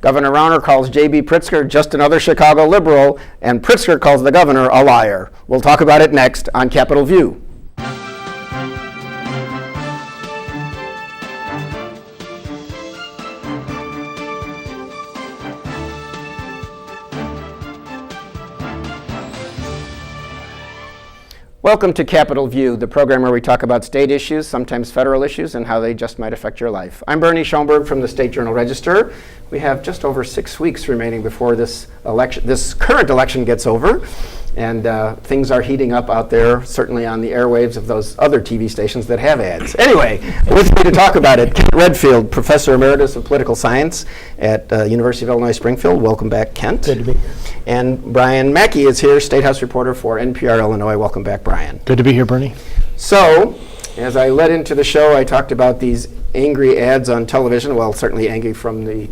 Governor Rauner calls J.B. Pritzker just another Chicago liberal, and Pritzker calls the governor a liar. We'll talk about it next on Capitol View. Welcome to Capitol View, the program where we talk about state issues, sometimes federal issues, and how they just might affect your life. I'm Bernie Schoenburg from the State Journal-Register. We have just over 6 weeks remaining before this current election gets over, and things are heating up out there, certainly on the airwaves of those other TV stations that have ads. Anyway, with me to talk about it, Kent Redfield, Professor Emeritus of Political Science at University of Illinois Springfield. Welcome back, Kent. Good to be here. And Brian Mackey is here, State House reporter for NPR Illinois. Welcome back, Brian. Good to be here, Bernie. So, as I led into the show, I talked about these angry ads on television. Well, certainly angry from the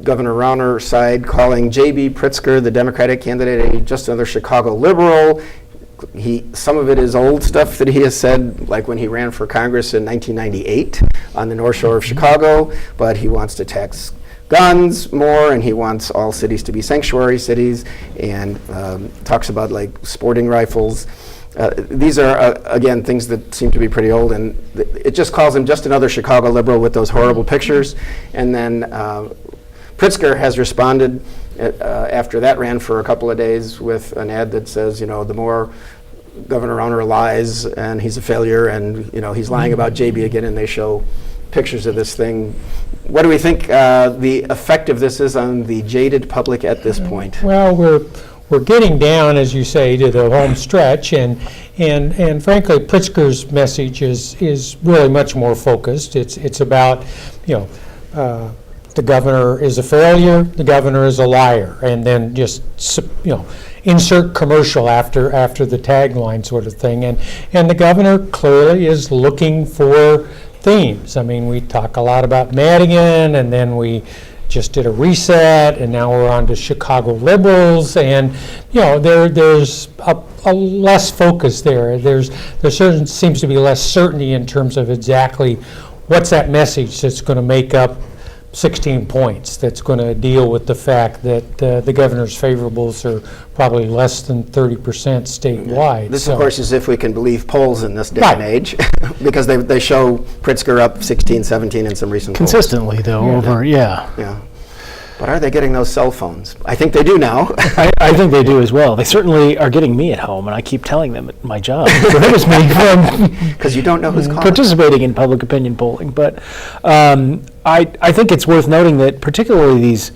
Governor Rauner side, calling J.B. Pritzker, the Democratic candidate, just another Chicago liberal. Some of it is old stuff that he has said, like when he ran for Congress in 1998 on the North Shore of Chicago, but he wants to tax guns more, and he wants all cities to be sanctuary cities, and talks about like sporting rifles. These are, again, things that seem to be pretty old, and it just calls him just another Chicago liberal with those horrible pictures. And then Pritzker has responded after that ran for a couple of days with an ad that says, you know, the more Governor Rauner lies and he's a failure, and, you know, he's lying about JB again, and they show pictures of this thing. What do we think the effect of this is on the jaded public at this point? Well, we're getting down, as you say, to the home stretch, and frankly, Pritzker's message is really much more focused. It's about, you know, the governor is a failure, the governor is a liar, and then just, you know, insert commercial after the tagline sort of thing. And the governor clearly is looking for themes. I mean, we talk a lot about Madigan, and then we just did a reset, and now we're on to Chicago liberals, and you know, there's a less focus there. There seems to be less certainty in terms of exactly what's that message that's going to make up 16 points, that's going to deal with the fact that the governor's favorables are probably less than 30% statewide. This, of course, is if we can believe polls in this day and age, because they show Pritzker up 16, 17 in some recent consistently, polls. Though, Yeah. But are they getting those cell phones? I think they do now. I think they do as well. They certainly are getting me at home, and I keep telling them at my job prohibits me from because you don't know who's calling. Participating in public opinion polling. But I think it's worth noting that particularly these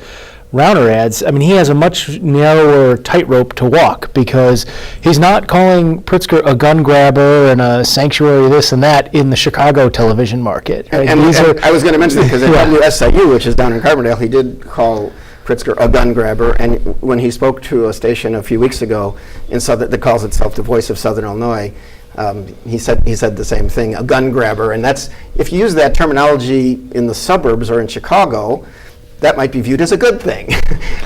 Rauner ads, I mean, he has a much narrower tightrope to walk, because he's not calling Pritzker a gun grabber and a sanctuary this and that in the Chicago television market. And I was going to mention that because at WSIU, which is down in Carbondale, he did call Pritzker a gun grabber, and when he spoke to a station a few weeks ago in that calls itself the Voice of Southern Illinois, he said the same thing, a gun grabber, and that's, if you use that terminology in the suburbs or in Chicago, that might be viewed as a good thing.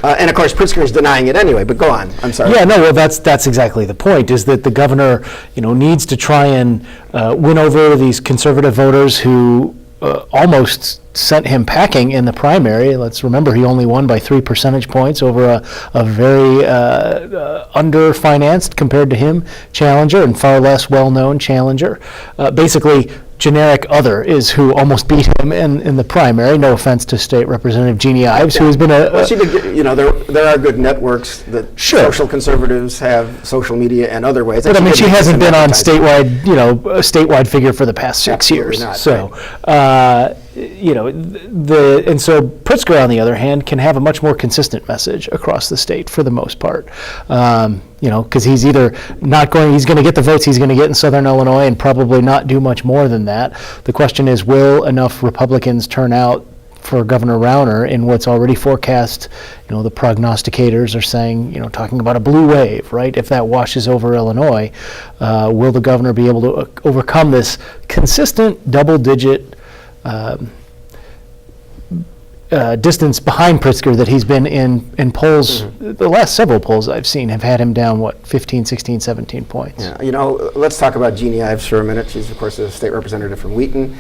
And of course, Pritzker is denying it anyway, but go on, I'm sorry. Yeah, no, well, that's exactly the point, is that the governor, you know, needs to try and win over these conservative voters who almost sent him packing in the primary. Let's remember, he only won by 3 percentage points over a very under-financed, compared to him, challenger, and far less well-known challenger. Basically, generic other is who almost beat him in the primary. No offense to State Representative Jeannie Ives, who has been well, she did, you know, there are good networks that social conservatives have, social media and other ways. But I mean, she hasn't been on statewide, you know, a statewide figure for the past 6 years. Not, so, you know, and so Pritzker, on the other hand, can have a much more consistent message across the state for the most part. You know, because he's either he's going to get the votes he's going to get in Southern Illinois and probably not do much more than that. The question is, will enough Republicans turn out for Governor Rauner in what's already forecast? You know, the prognosticators are saying, you know, talking about a blue wave, right? If that washes over Illinois, will the governor be able to overcome this consistent double-digit distance behind Pritzker that he's been in polls? The last several polls I've seen have had him down, 15, 16, 17 points. Yeah, you know, let's talk about Jeannie Ives for a minute. She's, of course, a state representative from Wheaton.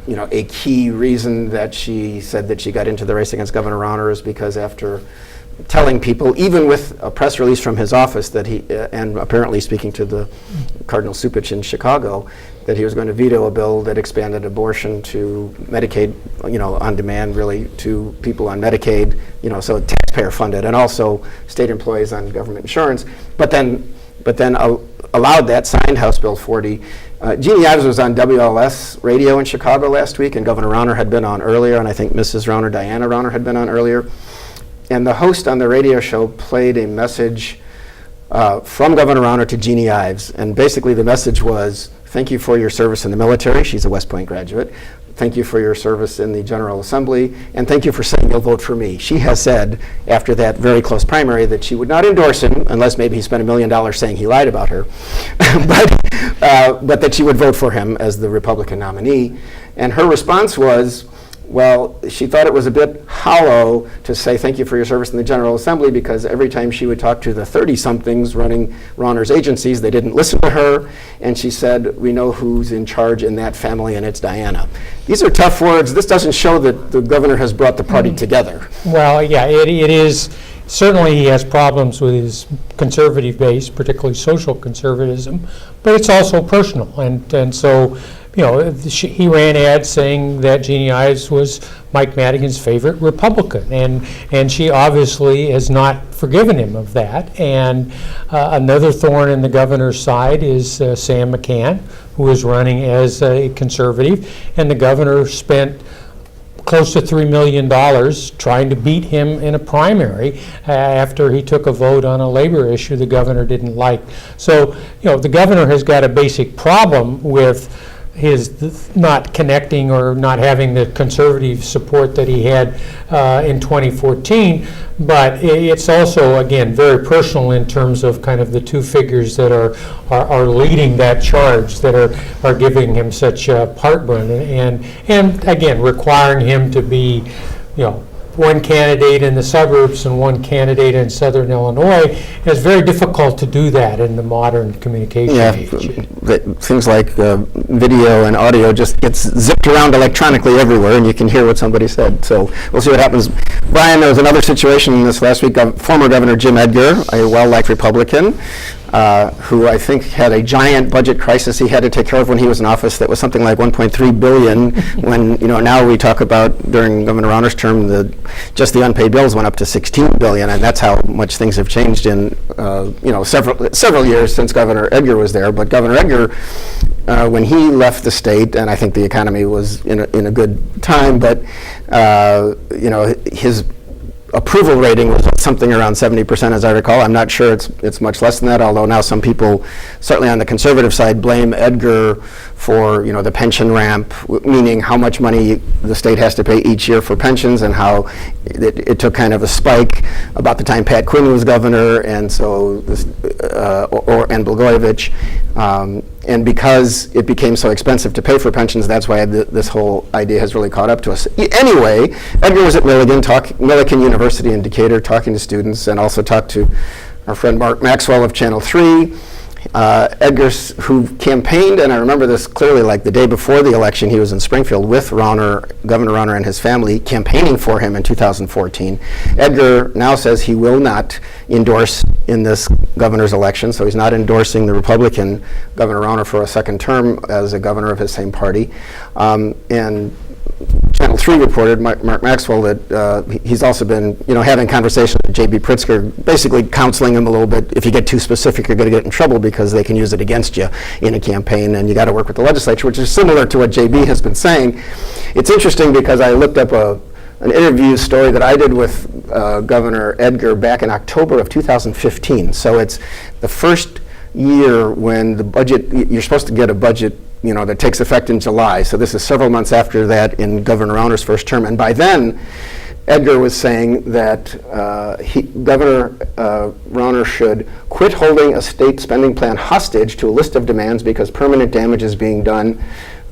a key reason that she said that she got into the race against Governor Rauner is because after telling people, even with a press release from his office, that he, and apparently speaking to the Cardinal Supich in Chicago, that he was going to veto a bill that expanded abortion to Medicaid, on demand, really, to people on Medicaid, so taxpayer funded, and also state employees on government insurance, but then allowed that, signed House Bill 40. Jeannie Ives was on WLS radio in Chicago last week, and Governor Rauner had been on earlier, and I think Mrs. Rauner, Diana Rauner, had been on earlier. And the host on the radio show played a message from Governor Rauner to Jeannie Ives. And basically the message was, thank you for your service in the military. She's a West Point graduate. Thank you for your service in the General Assembly. And thank you for saying you'll vote for me. She has said, after that very close primary, that she would not endorse him, unless maybe he spent $1 million saying he lied about her, but that she would vote for him as the Republican nominee. And her response was, well, she thought it was a bit hollow to say thank you for your service in the General Assembly, because every time she would talk to the 30-somethings running Rauner's agencies, they didn't listen to her, and she said, we know who's in charge in that family, and it's Diana. These are tough words. This doesn't show that the governor has brought the party together. Well, yeah, it is. Certainly he has problems with his conservative base, particularly social conservatism, but it's also personal. And so, he ran ads saying that Jeannie Ives was Mike Madigan's favorite Republican, and she obviously has not forgiven him of that. And another thorn in the governor's side is Sam McCann, who is running as a conservative, and the governor spent close to $3 million trying to beat him in a primary after he took a vote on a labor issue the governor didn't like. So, the governor has got a basic problem with his not connecting or not having the conservative support that he had in 2014, but it's also, again, very personal in terms of kind of the two figures that are leading that charge, that are giving him such heartburn, and again, requiring him to be, one candidate in the suburbs and one candidate in southern Illinois. It's very difficult to do that in the modern communication age. Things like video and audio just gets zipped around electronically everywhere, and you can hear what somebody said. So we'll see what happens. Brian, there was another situation this last week. Former Governor Jim Edgar, a well-liked Republican, who I think had a giant budget crisis he had to take care of when he was in office that was something like $1.3 billion, when, now we talk about during Governor Rauner's term, just the unpaid bills went up to $16 billion, and that's how much things have changed in, several years since Governor Edgar was there. But Governor Edgar, when he left the state, and I think the economy was in a good time, but, his approval rating was something around 70%, as I recall. I'm not sure it's much less than that, although now some people, certainly on the conservative side, blame Edgar for the pension ramp, meaning how much money the state has to pay each year for pensions, and how it took kind of a spike about the time Pat Quinn was governor, and so and Blagojevich. And because it became so expensive to pay for pensions, that's why this whole idea has really caught up to us. Anyway, Edgar was at Millikan University in Decatur talking to students, and also talked to our friend Mark Maxwell of Channel 3. Edgar, who campaigned, and I remember this clearly, like the day before the election, he was in Springfield with Governor Rauner and his family, campaigning for him in 2014. Edgar now says he will not endorse in this governor's election, so he's not endorsing the Republican Governor Rauner for a second term as a governor of his same party. And Channel 3 reported, Mark Maxwell, that he's also been, having conversations with J.B. Pritzker, basically counseling him a little bit. If you get too specific, you're going to get in trouble because they can use it against you in a campaign, and you got to work with the legislature, which is similar to what J.B. has been saying. It's interesting because I looked up an interview story that I did with Governor Edgar back in October of 2015. So it's the first year when the budget, you're supposed to get a budget that takes effect in July. So this is several months after that in Governor Rauner's first term. And by then, Edgar was saying that Governor Rauner should quit holding a state spending plan hostage to a list of demands because permanent damage is being done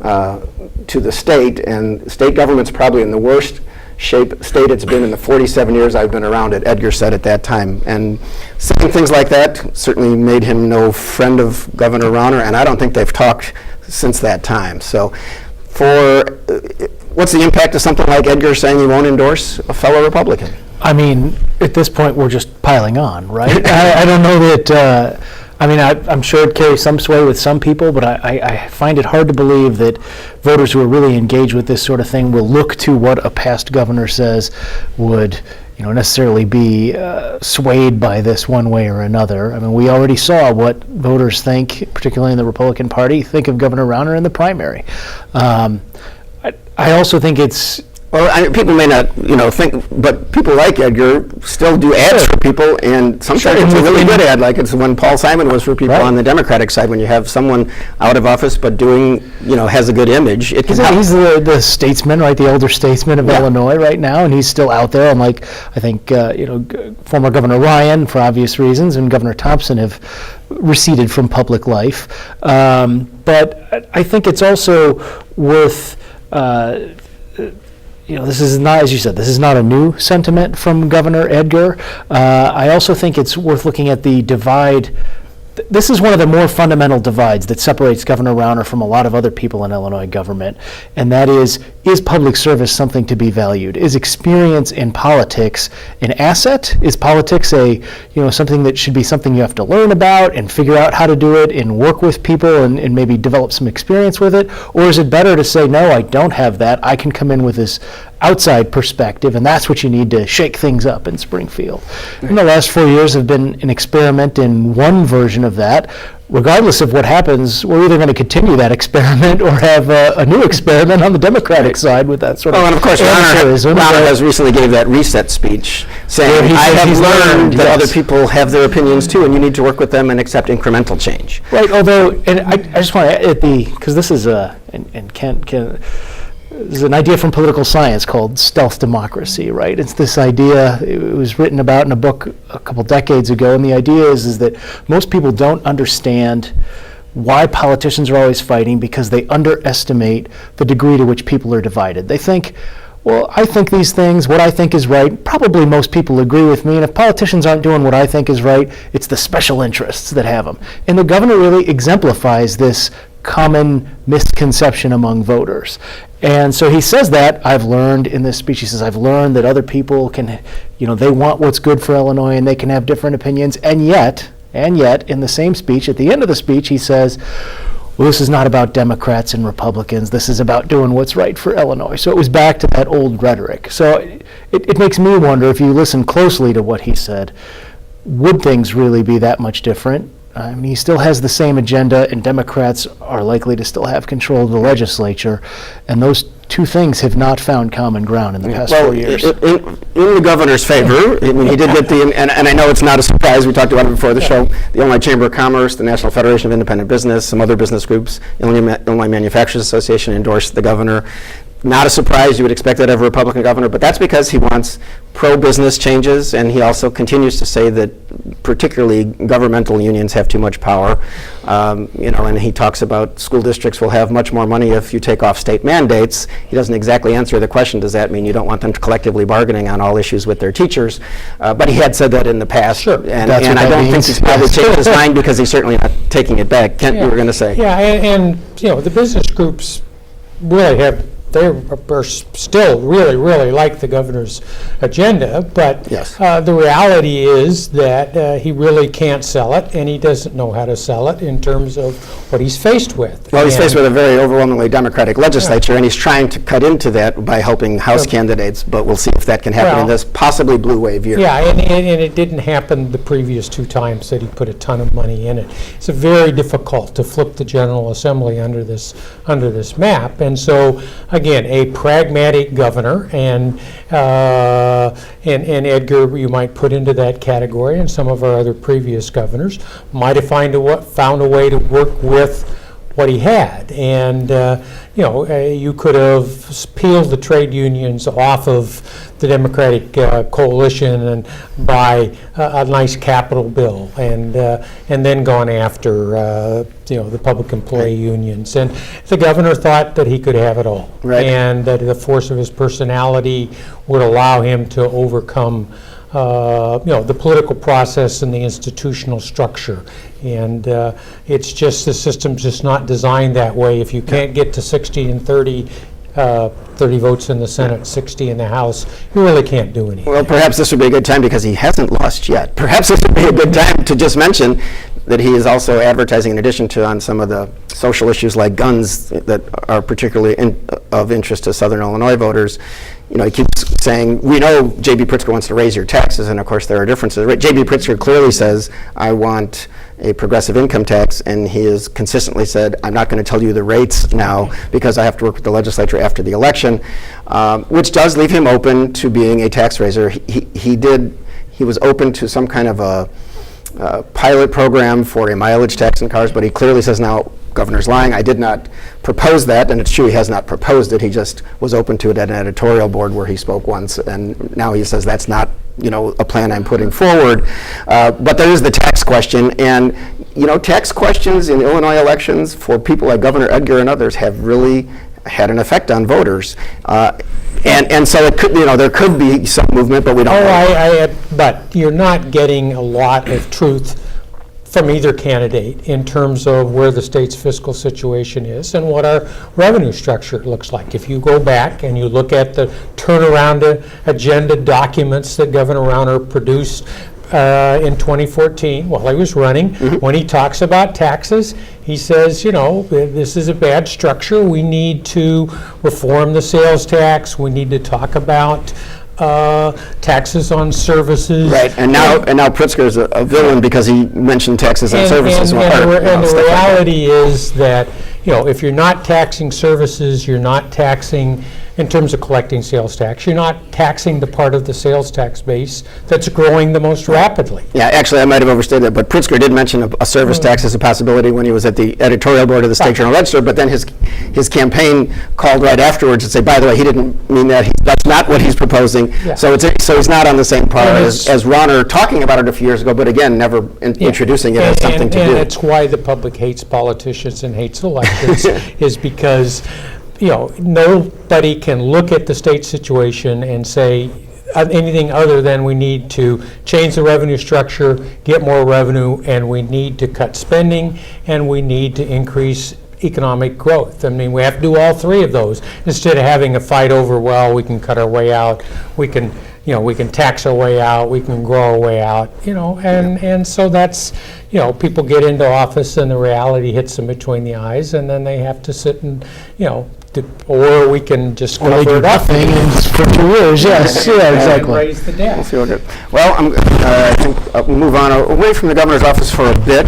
to the state, and state government's probably in the worst shape state it's been in the 47 years I've been around it, Edgar said at that time. And saying things like that certainly made him no friend of Governor Rauner, and I don't think they've talked since that time. So for, what's the impact of something like Edgar saying he won't endorse a fellow Republican? I mean, at this point, we're just piling on, right? I don't know that, I'm sure it carries some sway with some people, but I find it hard to believe that voters who are really engaged with this sort of thing will look to what a past governor says would necessarily be swayed by this one way or another. I mean, we already saw what voters think, particularly in the Republican Party, think of Governor Rauner in the primary. I also think it's... Well, people may not, think, but people like Edgar still do ads for people, and sometimes it's a really good ad, like it's when Paul Simon was for people on the Democratic side. When you have someone out of office but doing, has a good image, it can help. He's the statesman, right? The elder statesman of Illinois right now, and he's still out there. Unlike, I think, former Governor Ryan, for obvious reasons, and Governor Thompson have receded from public life. But I think it's also worth. This is not, as you said, this is not a new sentiment from Governor Edgar. I also think it's worth looking at the divide. This is one of the more fundamental divides that separates Governor Rauner from a lot of other people in Illinois government, and that is public service something to be valued? Is experience in politics an asset? Is politics something that should be something you have to learn about and figure out how to do it and work with people and maybe develop some experience with it? Or is it better to say, no, I don't have that, I can come in with this outside perspective, and that's what you need to shake things up in Springfield. And the last 4 years have been an experiment in one version of that. Regardless of what happens, we're either going to continue that experiment or have a new experiment on the Democratic side with that sort of and of course, Rauner has recently gave that reset speech saying, I have learned that other people have their opinions too, and you need to work with them and accept incremental change. Right, although, and I just want to add because this is and Kent there's an idea from political science called stealth democracy, right? It's this idea, it was written about in a book a couple decades ago, and the idea is that most people don't understand why politicians are always fighting because they underestimate the degree to which people are divided. They think, well, I think these things, what I think is right, probably most people agree with me, and if politicians aren't doing what I think is right, it's the special interests that have them. And the governor really exemplifies this common misconception among voters. And so he says that, I've learned in this speech, he says, I've learned that other people can, they want what's good for Illinois and they can have different opinions. And yet, in the same speech, at the end of the speech, he says, well, this is not about Democrats and Republicans. This is about doing what's right for Illinois. So it was back to that old rhetoric. So it makes me wonder, if you listen closely to what he said, would things really be that much different? I mean, he still has the same agenda, and Democrats are likely to still have control of the legislature, and those two things have not found common ground in the past 4 years. In the governor's favor, I mean, he did get and I know it's not a surprise, we talked about it before the show, the Illinois Chamber of Commerce, the National Federation of Independent Business, some other business groups, Illinois Manufacturers Association endorsed the governor. Not a surprise, you would expect that of a Republican governor, but that's because he wants pro-business changes, and he also continues to say that particularly governmental unions have too much power. And he talks about school districts will have much more money if you take off state mandates. He doesn't exactly answer the question, does that mean you don't want them collectively bargaining on all issues with their teachers? But he had said that in the past, and I don't think he's probably changed his mind because he's certainly not taking it back. Kent, you were going to say. Yeah, and the business groups really they are still really like the governor's agenda, but the reality is that he really can't sell it, and he doesn't know how to sell it in terms of what he's faced with. Well, he's faced with a very overwhelmingly Democratic legislature, and he's trying to cut into that by helping House candidates, but we'll see if that can happen in this possibly blue wave year. Yeah, and it didn't happen the previous two times that he put a ton of money in it. It's very difficult to flip the General Assembly under this map, and so again, a pragmatic governor, and Edgar you might put into that category, and some of our other previous governors might have found a way to work with what he had, and you could have peeled the trade unions off of the Democratic coalition and buy a nice capital bill, and then gone after the public employee unions. And the governor thought that he could have it all, and that the force of his personality would allow him to overcome the political process and the institutional structure. And it's just, the system's just not designed that way. If you can't get to 60 and 30, 30 votes in the Senate, 60 in the House, you really can't do anything. Well, perhaps this would be a good time, because he hasn't lost yet. Perhaps this would be a good time to just mention that he is also advertising, in addition to on some of the social issues like guns that are particularly of interest to Southern Illinois voters. You know, he keeps saying, we know J.B. Pritzker wants to raise your taxes, and of course there are differences. J.B. Pritzker clearly says, I want a progressive income tax, and he has consistently said, I'm not going to tell you the rates now because I have to work with the legislature after the election, which does leave him open to being a tax raiser. He was open to some kind of a pilot program for a mileage tax in cars, but he clearly says now, Governor's lying, I did not propose that, and it's true he has not proposed it, he just was open to it at an editorial board where he spoke once, and now he says that's not, a plan I'm putting forward. But there is the tax question, and, tax questions in Illinois elections for people like Governor Edgar and others have really had an effect on voters. And so it could, there could be some movement, but we don't know. But you're not getting a lot of truth from either candidate in terms of where the state's fiscal situation is and what our revenue structure looks like. If you go back and you look at the turnaround agenda documents that Governor Rauner produced in 2014 while he was running, when he talks about taxes, he says, this is a bad structure. We need to reform the sales tax. We need to talk about taxes on services. Right, and now Pritzker is a villain because he mentioned taxes on services. And the reality is that, if you're not taxing services, you're not taxing, in terms of collecting sales tax, you're not taxing the part of the sales tax base that's growing the most rapidly. Yeah, actually, I might have overstated that, but Pritzker did mention a service tax as a possibility when he was at the editorial board of the State Journal Register, but then his campaign called right afterwards and said, by the way, he didn't mean that. That's not what he's proposing. Yeah. So he's not on the same par as Rauner talking about it a few years ago, but again, never introducing it as something to do. And it's why the public hates politicians and hates elections, is because nobody can look at the state situation and say anything other than we need to change the revenue structure, get more revenue, and we need to cut spending, and we need to increase economic growth. I mean, we have to do all three of those instead of having a fight over, well, we can cut our way out, we can tax our way out, we can grow our way out, and so that's, people get into office and the reality hits them between the eyes, and then they have to sit and, or we can just cover it up. For 2 years, yes, yeah, exactly. And raise the debt. Well, I think we'll move on away from the governor's office for a bit.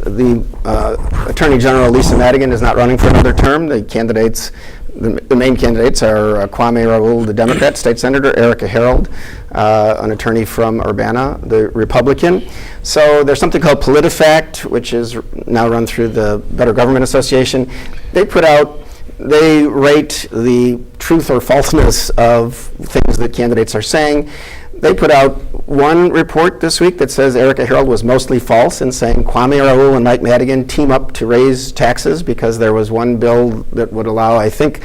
The Attorney General Lisa Madigan is not running for another term. The main candidates are Kwame Raoul, the Democrat state senator, Erica Harold, an attorney from Urbana, the Republican. So there's something called PolitiFact, which is now run through the Better Government Association. They rate the truth or falseness of things that candidates are saying. They put out one report this week that says Erica Harold was mostly false in saying Kwame Raoul and Mike Madigan team up to raise taxes because there was one bill that would allow, I think,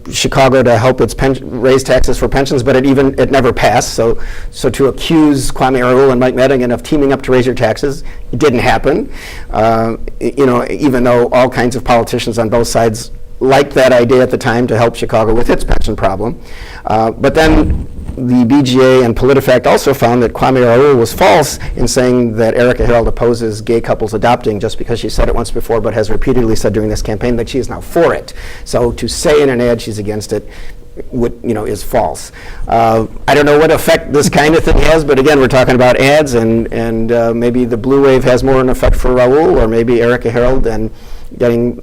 Chicago to help its raise taxes for pensions, but it never passed. So to accuse Kwame Raoul and Mike Madigan of teaming up to raise your taxes, it didn't happen. Even though all kinds of politicians on both sides liked that idea at the time to help Chicago with its pension problem. But then the BGA and PolitiFact also found that Kwame Raoul was false in saying that Erica Harold opposes gay couples adopting just because she said it once before, but has repeatedly said during this campaign that she is now for it. So to say in an ad she's against it is false. I don't know what effect this kind of thing has, but again, we're talking about ads, and maybe the blue wave has more an effect for Raoul, or maybe Erica Harold, and getting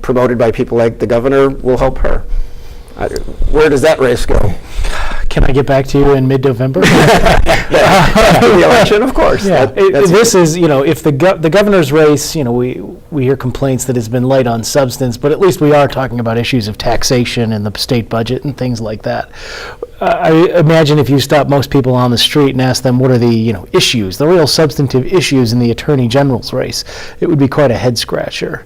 promoted by people like the governor will help her. Where does that race go? Can I get back to you in mid-November? The election, of course. Yeah. This is, if the governor's race, we hear complaints that it's been light on substance, but at least we are talking about issues of taxation and the state budget and things like that. I imagine if you stop most people on the street and ask them what are the issues, the real substantive issues in the Attorney General's race, it would be quite a head scratcher,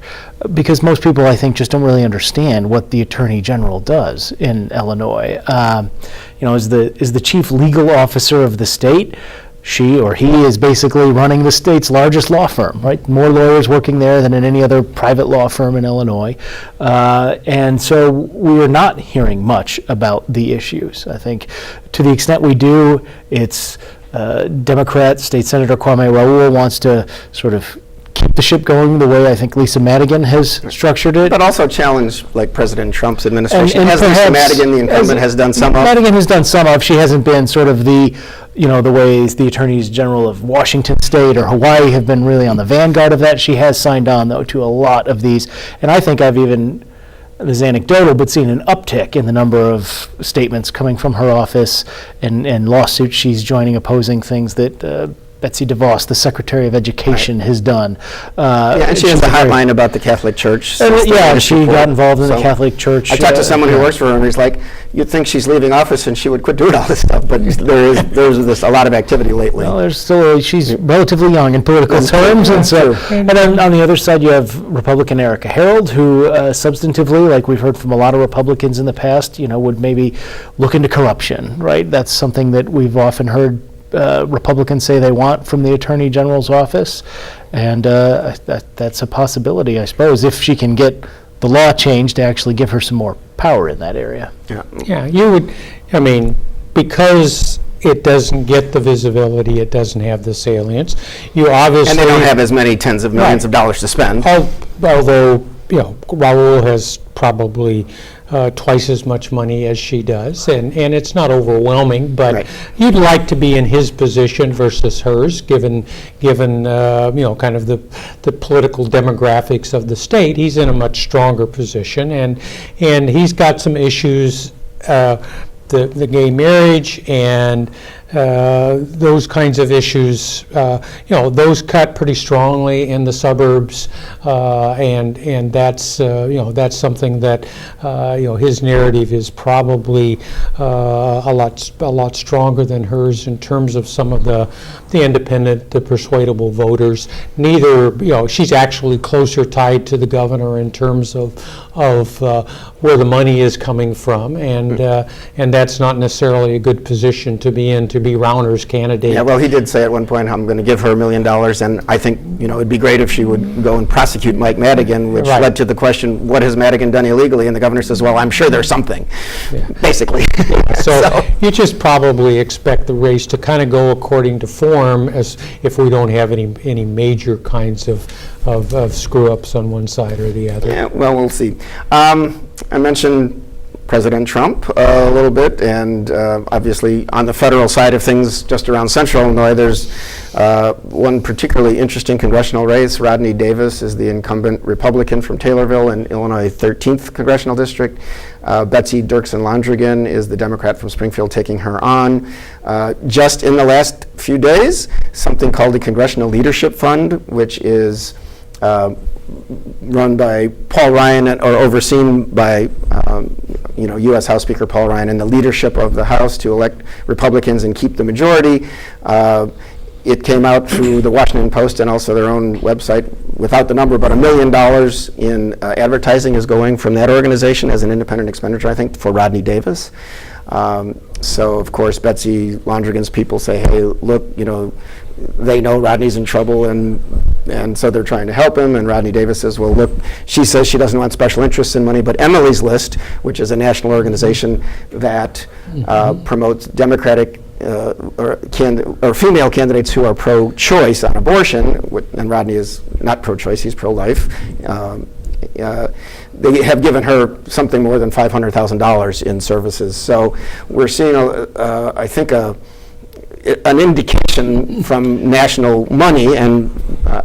because most people I think just don't really understand what the Attorney General does in Illinois. As the chief legal officer of the state, she or he is basically running the state's largest law firm, right? More lawyers working there than in any other private law firm in Illinois. And so we are not hearing much about the issues. I think to the extent we do, it's Democrat State Senator Kwame Raoul wants to sort of keep the ship going the way I think Lisa Madigan has structured it. But also challenge like President Trump's administration. And as Lisa perhaps- Madigan, the incumbent, has done some of. Madigan has done some of. She hasn't been sort of the ways the attorneys general of Washington State or Hawaii have been really on the vanguard of that. She has signed on, though, to a lot of these. And I think I've even, this is anecdotal, but seen an uptick in the number of statements coming from her office and lawsuits she's joining opposing things that Betsy DeVos, the Secretary of Education, has done. And she has the hotline about the Catholic Church. She got involved in the Catholic Church. I talked to someone who works for her, and he's like, you'd think she's leaving office and she would quit doing all this stuff, but there's a lot of activity lately. Well, she's relatively young in political terms, and then on the other side you have Republican Erica Harold, who substantively, like we've heard from a lot of Republicans in the past, would maybe look into corruption, right? That's something that we've often heard Republicans say they want from the Attorney General's office, and that's a possibility, I suppose, if she can get the law changed to actually give her some more power in that area. Yeah, you would, because it doesn't get the visibility, it doesn't have the salience, you obviously... And they don't have as many tens of millions of dollars to spend. Although, Raul has probably twice as much money as she does, and it's not overwhelming, but you'd like to be in his position versus hers, given kind of the political demographics of the state. He's in a much stronger position, and he's got some issues, the gay marriage and those kinds of issues, those cut pretty strongly in the suburbs, and that's something that his narrative is probably a lot stronger than hers in terms of some of the independent, the persuadable voters. She's actually closer tied to the governor in terms of where the money is coming from, and that's not necessarily a good position to be in, to be Rauner's candidate. Yeah, well, he did say at one point, I'm going to give her $1 million, and I think, it'd be great if she would go and prosecute Mike Madigan, which led to the question, what has Madigan done illegally? And the governor says, well, I'm sure there's something, basically. So you just probably expect the race to kind of go according to form, as if we don't have any major kinds of screw-ups on one side or the other. Yeah, well, we'll see. I mentioned President Trump a little bit, and obviously on the federal side of things, just around central Illinois, there's one particularly interesting congressional race. Rodney Davis is the incumbent Republican from Taylorville in Illinois 13th Congressional District. Betsy Dirksen-Londrigan is the Democrat from Springfield, taking her on. Just in the last few days, something called the Congressional Leadership Fund, which is run by Paul Ryan, or overseen by U.S. House Speaker Paul Ryan, and the leadership of the House to elect Republicans and keep the majority. It came out through the Washington Post and also their own website, without the number, but $1 million in advertising is going from that organization as an independent expenditure, I think, for Rodney Davis. So, of course, Betsy Londrigan's people say, hey, look, they know Rodney's in trouble, and so they're trying to help him. And Rodney Davis says, well, look, she says she doesn't want special interests in money, but Emily's List, which is a national organization that promotes Democratic or female candidates who are pro-choice on abortion, and Rodney is not pro-choice, he's pro-life. They have given her something more than $500,000 in services. So we're seeing, I think, an indication from national money, and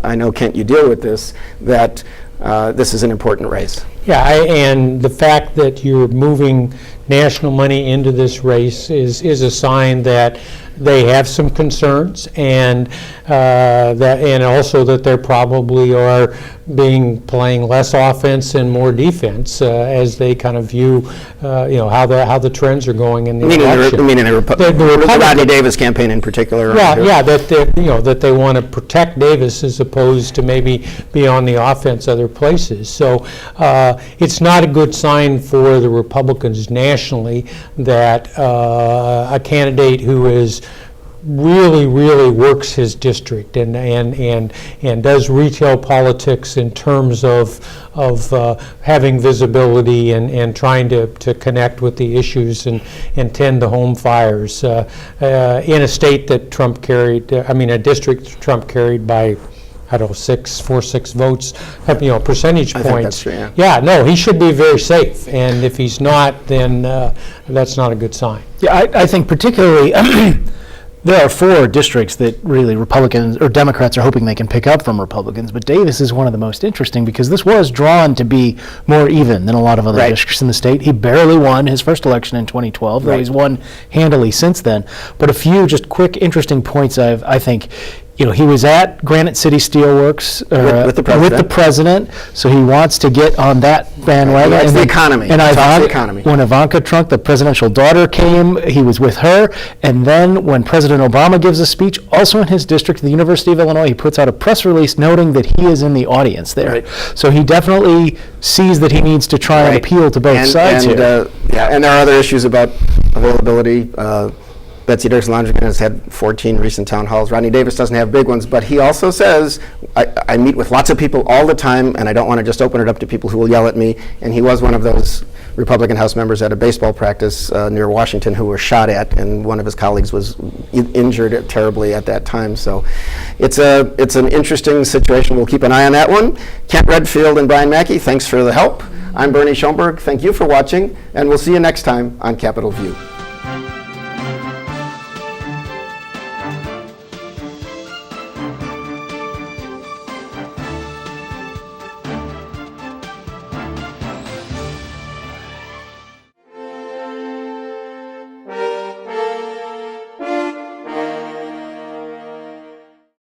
I know, Kent, you deal with this, that this is an important race. Yeah, and the fact that you're moving national money into this race is a sign that they have some concerns, and also that they probably are playing less offense and more defense as they kind of view how the trends are going in the election. Meaning the Rodney Davis campaign in particular. That they want to protect Davis as opposed to maybe be on the offense other places. So it's not a good sign for the Republicans nationally that a candidate who is really works his district and does retail politics in terms of having visibility and trying to connect with the issues and tend to home fires in a state that Trump carried, a district Trump carried by, I don't know, 6 votes, percentage points. I think that's true, yeah. Yeah, no, he should be very safe, and if he's not, then that's not a good sign. Yeah, I think particularly there are 4 districts that really Republicans or Democrats are hoping they can pick up from Republicans, but Davis is one of the most interesting because this was drawn to be more even than a lot of other districts in the state. He barely won his first election in 2012, though he's won handily since then. But a few just quick, interesting points I think. He was at Granite City Steelworks with the president, so he wants to get on that bandwagon. And the economy. And the economy. When Ivanka Trump, the presidential daughter, came, he was with her. And then when President Obama gives a speech, also in his district, the University of Illinois, he puts out a press release noting that he is in the audience there. Right. So he definitely sees that he needs to try and appeal to both sides here. And there are other issues about availability. Betsy Dirks-Landrigan has had 14 recent town halls. Rodney Davis doesn't have big ones, but he also says, I meet with lots of people all the time, and I don't want to just open it up to people who will yell at me. And he was one of those Republican House members at a baseball practice near Washington who were shot at, and one of his colleagues was injured terribly at that time. So it's an interesting situation. We'll keep an eye on that one. Kent Redfield and Brian Mackey, thanks for the help. I'm Bernie Schoenburg. Thank you for watching, and we'll see you next time on Capitol View.